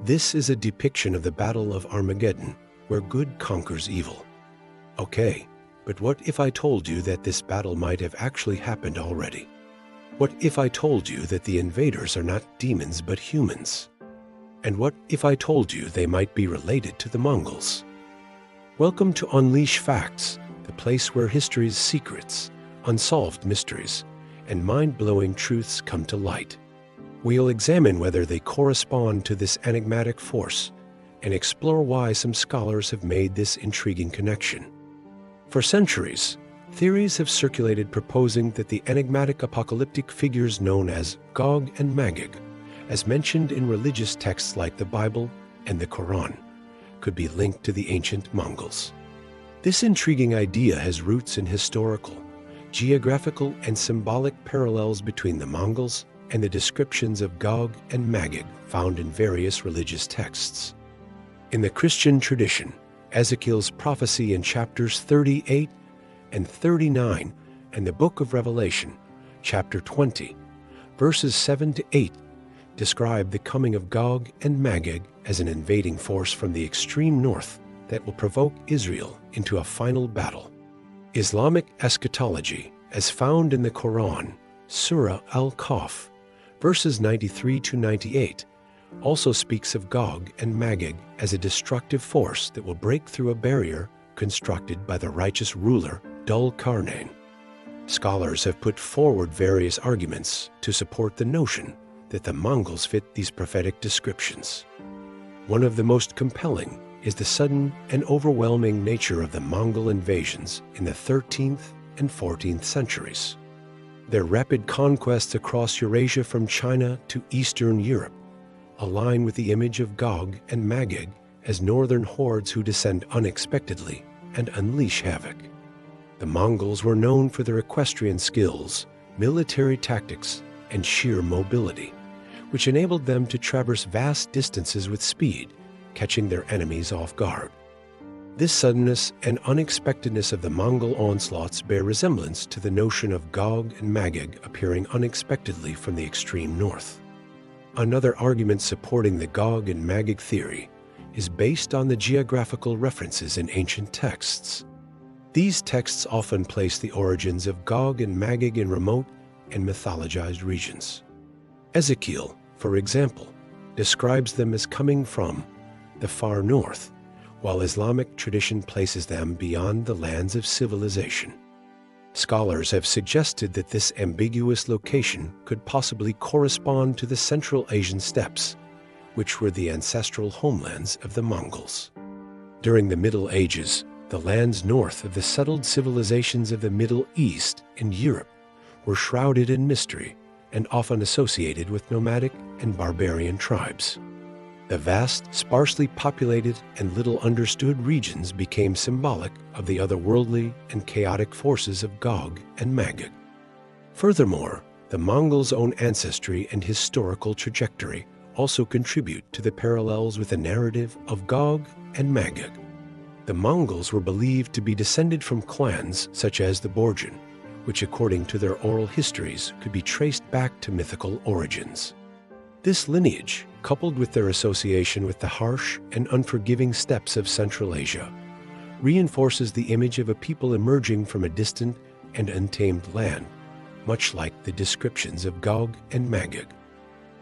This is a depiction of the Battle of Armageddon, where good conquers evil. Okay, but what if I told you that this battle might have actually happened already? What if I told you that the invaders are not demons but humans? And what if I told you they might be related to the Mongols? Welcome to Unleash Facts, the place where history's secrets, unsolved mysteries, and mind-blowing truths come to light. We'll examine whether they correspond to this enigmatic force and explore why some scholars have made this intriguing connection. For centuries, theories have circulated proposing that the enigmatic apocalyptic figures known as Gog and Magog, as mentioned in religious texts like the Bible and the Quran, could be linked to the ancient Mongols. This intriguing idea has roots in historical, geographical, and symbolic parallels between the Mongols and the descriptions of Gog and Magog found in various religious texts. In the Christian tradition, Ezekiel's prophecy in chapters 38 and 39 and the book of Revelation, chapter 20, verses 7 to 8, describe the coming of Gog and Magog as an invading force from the extreme north that will provoke Israel into a final battle. Islamic eschatology, as found in the Quran, Surah Al-Kahf, verses 93 to 98, also speaks of Gog and Magog as a destructive force that will break through a barrier constructed by the righteous ruler Dhul-Qarnayn. Scholars have put forward various arguments to support the notion that the Mongols fit these prophetic descriptions. One of the most compelling is the sudden and overwhelming nature of the Mongol invasions in the 13th and 14th centuries. Their rapid conquests across Eurasia from China to Eastern Europe align with the image of Gog and Magog as northern hordes who descend unexpectedly and unleash havoc. The Mongols were known for their equestrian skills, military tactics, and sheer mobility, which enabled them to traverse vast distances with speed, catching their enemies off guard. This suddenness and unexpectedness of the Mongol onslaughts bear resemblance to the notion of Gog and Magog appearing unexpectedly from the extreme north. Another argument supporting the Gog and Magog theory is based on the geographical references in ancient texts. These texts often place the origins of Gog and Magog in remote and mythologized regions. Ezekiel, for example, describes them as coming from the far north, while Islamic tradition places them beyond the lands of civilization. Scholars have suggested that this ambiguous location could possibly correspond to the Central Asian steppes, which were the ancestral homelands of the Mongols. During the Middle Ages, the lands north of the settled civilizations of the Middle East and Europe were shrouded in mystery and often associated with nomadic and barbarian tribes. The vast, sparsely populated, and little understood regions became symbolic of the otherworldly and chaotic forces of Gog and Magog. Furthermore, the Mongols' own ancestry and historical trajectory also contribute to the parallels with the narrative of Gog and Magog. The Mongols were believed to be descended from clans such as the Borjin, which according to their oral histories could be traced back to mythical origins. This lineage, coupled with their association with the harsh and unforgiving steppes of Central Asia, reinforces the image of a people emerging from a distant and untamed land, much like the descriptions of Gog and Magog.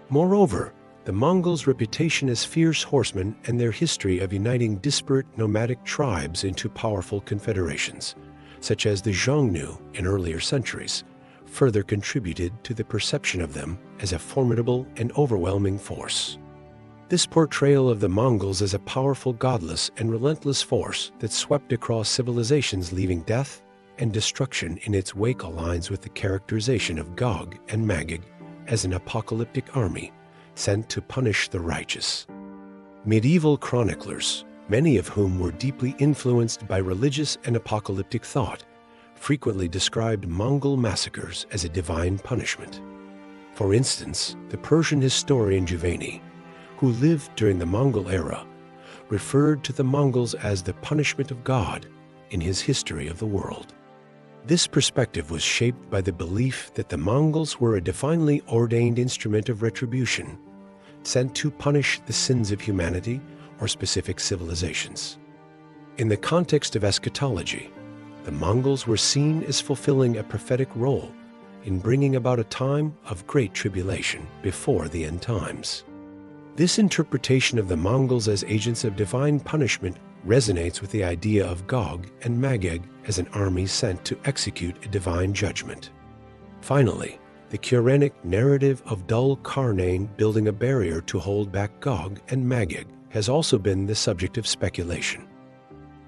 Moreover, the Mongols' reputation as fierce horsemen and their history of uniting disparate nomadic tribes into powerful confederations, such as the Xiongnu in earlier centuries, further contributed to the perception of them as a formidable and overwhelming force. This portrayal of the Mongols as a powerful, godless, and relentless force that swept across civilizations leaving death and destruction in its wake aligns with the characterization of Gog and Magog as an apocalyptic army sent to punish the righteous. Medieval chroniclers, many of whom were deeply influenced by religious and apocalyptic thought, frequently described Mongol massacres as a divine punishment. For instance, the Persian historian Juvayni, who lived during the Mongol era, referred to the Mongols as the punishment of God in his history of the world. This perspective was shaped by the belief that the Mongols were a divinely ordained instrument of retribution, sent to punish the sins of humanity or specific civilizations. In the context of eschatology, the Mongols were seen as fulfilling a prophetic role in bringing about a time of great tribulation before the end times. This interpretation of the Mongols as agents of divine punishment resonates with the idea of Gog and Magog as an army sent to execute a divine judgment. Finally, the Qur'anic narrative of Dhul-Qarnayn building a barrier to hold back Gog and Magog has also been the subject of speculation.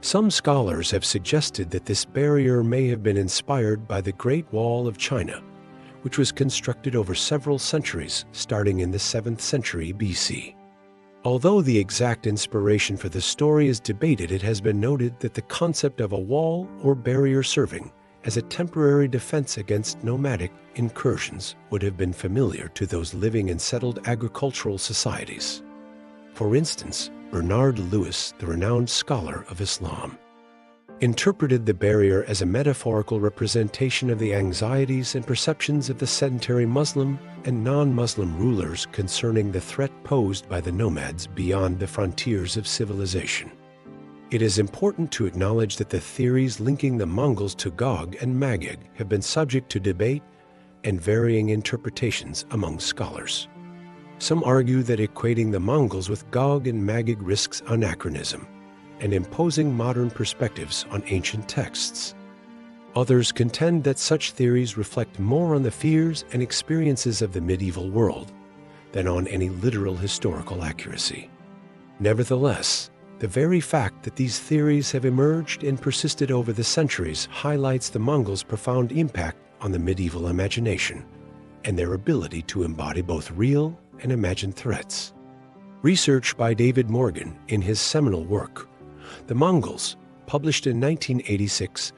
Some scholars have suggested that this barrier may have been inspired by the Great Wall of China, which was constructed over several centuries starting in the 7th century BC. Although the exact inspiration for the story is debated, it has been noted that the concept of a wall or barrier serving as a temporary defense against nomadic incursions would have been familiar to those living in settled agricultural societies. For instance, Bernard Lewis, the renowned scholar of Islam, interpreted the barrier as a metaphorical representation of the anxieties and perceptions of the sedentary Muslim and non-Muslim rulers concerning the threat posed by the nomads beyond the frontiers of civilization. It is important to acknowledge that the theories linking the Mongols to Gog and Magog have been subject to debate and varying interpretations among scholars. Some argue that equating the Mongols with Gog and Magog risks anachronism and imposing modern perspectives on ancient texts. Others contend that such theories reflect more on the fears and experiences of the medieval world than on any literal historical accuracy. Nevertheless, the very fact that these theories have emerged and persisted over the centuries highlights the Mongols' profound impact on the medieval imagination and their ability to embody both real and imagined threats. Research by David Morgan in his seminal work, The Mongols, published in 1986,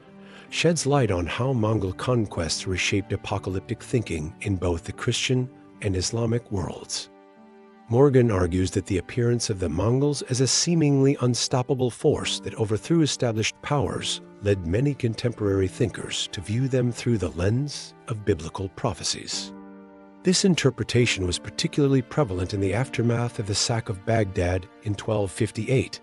sheds light on how Mongol conquests reshaped apocalyptic thinking in both the Christian and Islamic worlds. Morgan argues that the appearance of the Mongols as a seemingly unstoppable force that overthrew established powers led many contemporary thinkers to view them through the lens of biblical prophecies. This interpretation was particularly prevalent in the aftermath of the sack of Baghdad in 1258,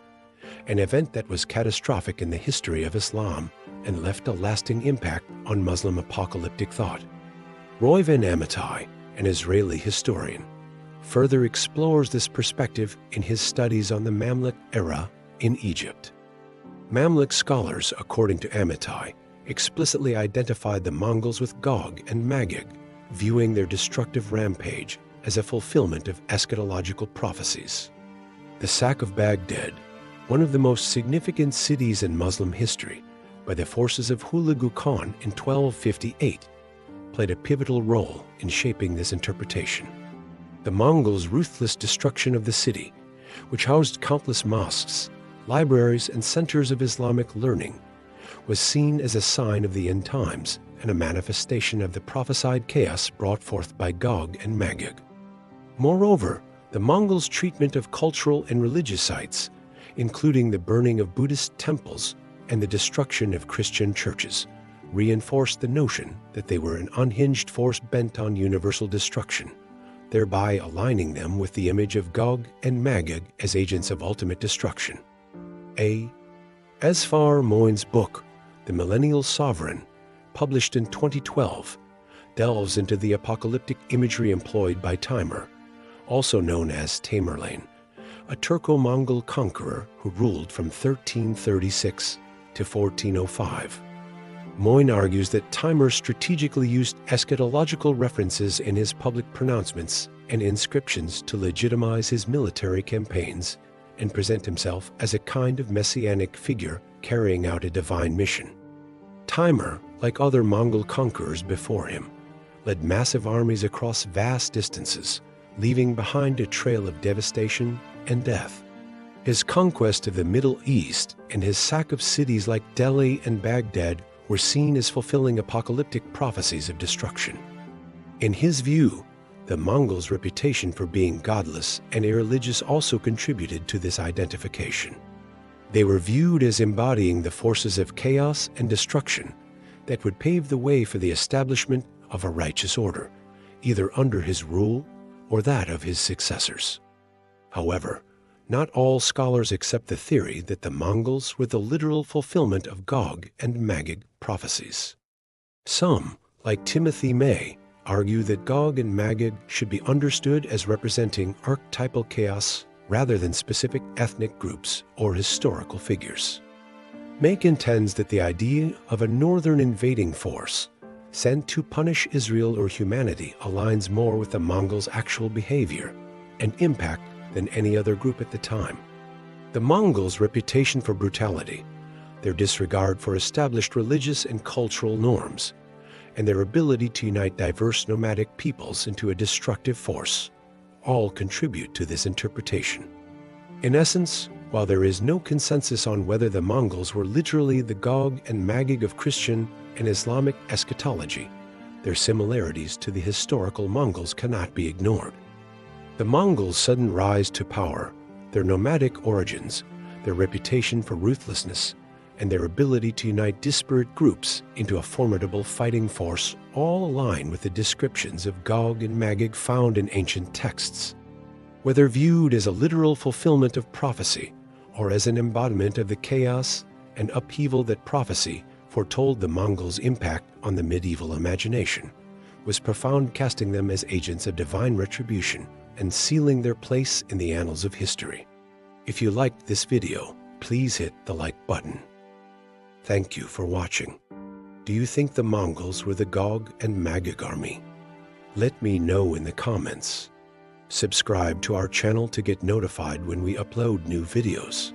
an event that was catastrophic in the history of Islam and left a lasting impact on Muslim apocalyptic thought. Roivan Amitai, an Israeli historian, further explores this perspective in his studies on the Mamluk era in Egypt. Mamluk scholars, according to Amitai, explicitly identified the Mongols with Gog and Magog, viewing their destructive rampage as a fulfillment of eschatological prophecies. The sack of Baghdad, one of the most significant cities in Muslim history, by the forces of Hulagu Khan in 1258, played a pivotal role in shaping this interpretation. The Mongols' ruthless destruction of the city, which housed countless mosques, libraries, and centers of Islamic learning, was seen as a sign of the end times and a manifestation of the prophesied chaos brought forth by Gog and Magog. Moreover, the Mongols' treatment of cultural and religious sites, including the burning of Buddhist temples and the destruction of Christian churches, reinforced the notion that they were an unhinged force bent on universal destruction, thereby aligning them with the image of Gog and Magog as agents of ultimate destruction. Asfar Moin's book, The Millennial Sovereign, published in 2012, delves into the apocalyptic imagery employed by Timur, also known as Tamerlane, a Turco-Mongol conqueror who ruled from 1336 to 1405. Moin argues that Timur strategically used eschatological references in his public pronouncements and inscriptions to legitimize his military campaigns and present himself as a kind of messianic figure carrying out a divine mission. Timur, like other Mongol conquerors before him, led massive armies across vast distances, leaving behind a trail of devastation and death. His conquest of the Middle East and his sack of cities like Delhi and Baghdad were seen as fulfilling apocalyptic prophecies of destruction. In his view, the Mongols' reputation for being godless and irreligious also contributed to this identification. They were viewed as embodying the forces of chaos and destruction that would pave the way for the establishment of a righteous order, either under his rule or that of his successors. However, not all scholars accept the theory that the Mongols were the literal fulfillment of Gog and Magog prophecies. Some, like Timothy May, argue that Gog and Magog should be understood as representing archetypal chaos rather than specific ethnic groups or historical figures. May contends that the idea of a northern invading force sent to punish Israel or humanity aligns more with the Mongols' actual behavior and impact than any other group at the time. The Mongols' reputation for brutality, their disregard for established religious and cultural norms, and their ability to unite diverse nomadic peoples into a destructive force all contribute to this interpretation. In essence, while there is no consensus on whether the Mongols were literally the Gog and Magog of Christian and Islamic eschatology, their similarities to the historical Mongols cannot be ignored. The Mongols' sudden rise to power, their nomadic origins, their reputation for ruthlessness, and their ability to unite disparate groups into a formidable fighting force all align with the descriptions of Gog and Magog found in ancient texts. Whether viewed as a literal fulfillment of prophecy or as an embodiment of the chaos and upheaval that prophecy foretold, the Mongols' impact on the medieval imagination was profound, casting them as agents of divine retribution and sealing their place in the annals of history. If you liked this video, please hit the like button. Thank you for watching. Do you think the Mongols were the Gog and Magog army? Let me know in the comments. Subscribe to our channel to get notified when we upload new videos.